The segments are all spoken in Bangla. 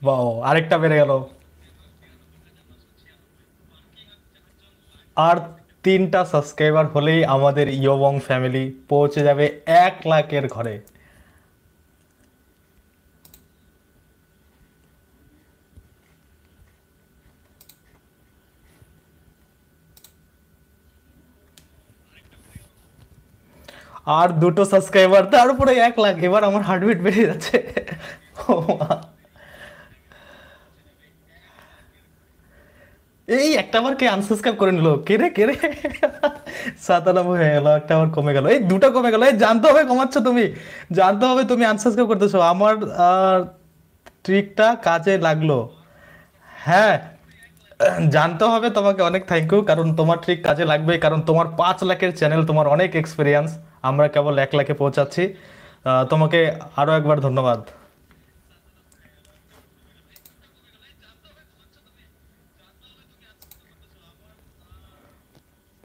বাও, আরেকটা বেড়ে গেল। আর 3টা সাবস্ক্রাইবার হলেই আমাদের ইয়বং ফ্যামিলি পৌঁছে যাবে 1 লাখের ঘরে। আর 2টো সাবস্ক্রাইবার, তারপরে 1 লাখ। এবার আমার হার্টবিট বেড়ে যাচ্ছে। ও মা। এই একটা আবার কে আনসাবস্ক্রাইব করে নিল, কে রে কে রে? 97 হয়ে গেল, একটা আবার কমে গেল, এই দুটো কমে গেল। এই জানতে হবে কমাচ্ছ তুমি, জানতে হবে তুমি আনসাবস্ক্রাইব করতেছো আমার। ট্রিকটা কাজে লাগলো। হ্যাঁ, জানতে হবে তোমাকে। অনেক থ্যাংক ইউ, কারণ তোমার ট্রিক কাজে লাগবে, কারণ তোমার 5 লাখের চ্যানেল, তোমার অনেক এক্সপিরিয়েন্স। আমরা কেবল 1 লাখে পৌঁছাচ্ছি। তোমাকে আরো একবার ধন্যবাদ।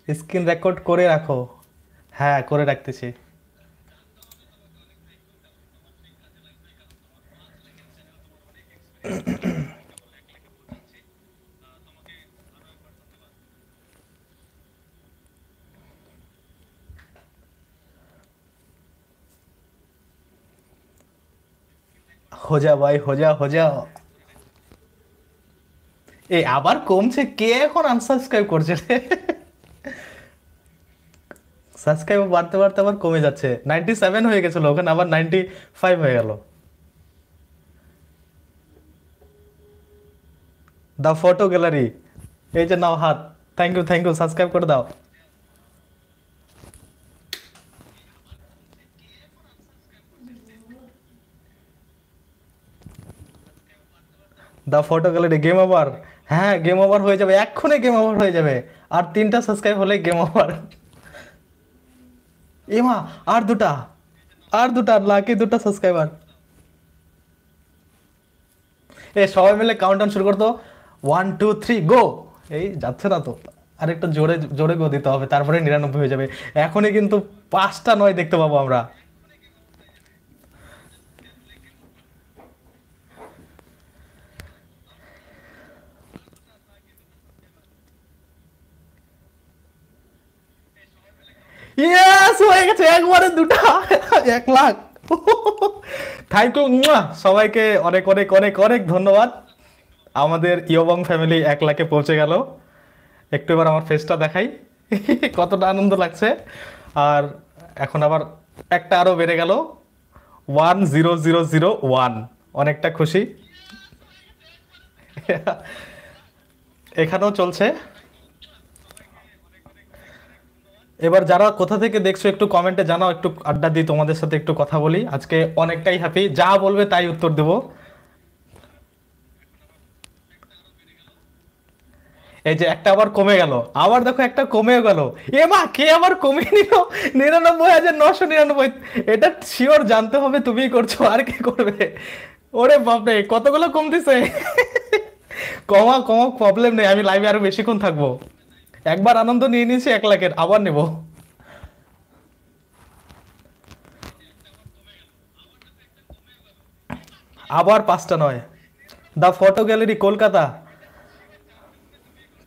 স্ক্রিন রেকর্ড করে রাখো। হ্যাঁ, করে রাখতেছি। हो जा ভাই, हो जा हो जा। এই আবার কমছে, কে এখন আনসাবস্ক্রাইব করছে রে? সাবস্ক্রাইব বাড়তে বাড়তে আবার কমে যাচ্ছে, 97 হয়ে গেছিল, ওখানে আবার 95 হয়ে গেল। দা ফটো গ্যালারি, এই যে নাও হাত। থ্যাংক ইউ, সাবস্ক্রাইব করে দাও। দা ফটো গ্যালারি, গেম ওভার। হ্যাঁ, গেম ওভার হয়ে যাবে, এক্ষুনি গেম ওভার হয়ে যাবে। আর 3টা সাবস্ক্রাইব হলে গেম ওভার। এমা, আর দুটা, আর দুটা, লাকি 2টা সাবস্ক্রাইবার। এ সবাই মিলে কাউন্টডাউন শুরু করতো। 1 2 3 গো। এই যাচ্ছে না তো, আরেকটা জোরে জোরে গো দিতে হবে, তারপরে 99 হয়ে যাবে। এখনই কিন্তু 5টা নয় দেখতে পাবো আমরা। ইয়েস, হয়ে গেছে, একবারে দুটা। 1 লাখ। Thank you. সবাইকে অনেক অনেক অনেক অনেক ধন্যবাদ। আমাদের ইয়বং ফ্যামিলি 1 লাখে পৌঁছে গেল। একটু এবার আমার ফেসটা দেখাই। কতটা আনন্দ লাগছে। আর এখন আবার একটা আরো বেড়ে গেল, 10001। অনেকটা খুশি। এখানেও চলছে। এবার যারা কোথা থেকে দেখছো একটু কমেন্টে জানাও, একটু আড্ডা দিই তোমাদের সাথে, একটু কথা বলি। আজকে অনেকটাই হ্যাপি, যা বলবে তাই উত্তর দেবো। এই যে একটা আবার কমে গেল, আবার দেখো একটা কমেও গেল। এ মা, কে আবার কমিয়ে নিল? 99,999। এটা শিওর জানতে হবে তুমিই করছো, আর কে করবে? ওরে বাপরে, কতগুলো কমতেছে। কমা কমা, প্রবলেম নেই, আমি লাইভে আরো বেশিক্ষণ থাকবো। একবার আনন্দ নিয়ে নিয়েছি 1 লাখের, আবার নেব। আবার 5টা নয়। The photo gallery Kolkata,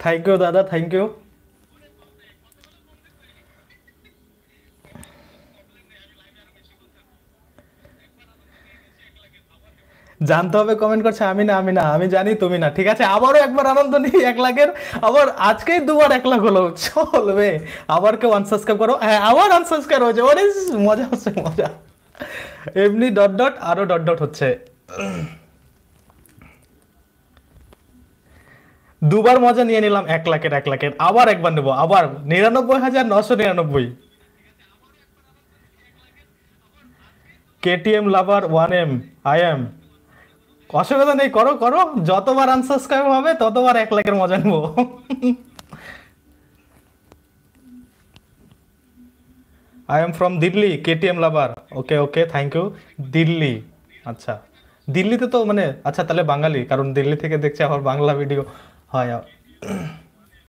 thank you দাদা, থ্যাংক ইউ। জানতে হবে কমেন্ট করছে, আমি না আমি না, আমি জানি তুমি না। ঠিক আছে, আবারও একবার আনন্দ নিই 1 লাখের। আবার আজকেই দুবার 1 লাখ হলো, চলবে। আবার কেউ আনসাবস্ক্রাইব করো, হ্যাঁ আবার আনসাবস্ক্রাইব হয়েছে, ওরে মজা হচ্ছে মজা। এমনি ডট ডট আরো ডট ডট হচ্ছে। দুবার মজা নিয়ে নিলাম 1 লাখের, 1 লাখের, আবার একবার নেবো, আবার 99,999। KTM lover 1M, I am. অসুবিধা নেই, করো করো, যতবার আনসাবস্ক্রাইব হবে ততবার 1 লাখের মজা নেবো। I am from Delhi, KTM lover. Okay okay, thank you. Delhi, আচ্ছা। দিল্লিতে তো মানে, আচ্ছা তাহলে বাঙালি, কারণ দিল্লি থেকে দেখছি আবার বাংলা ভিডিও হয়।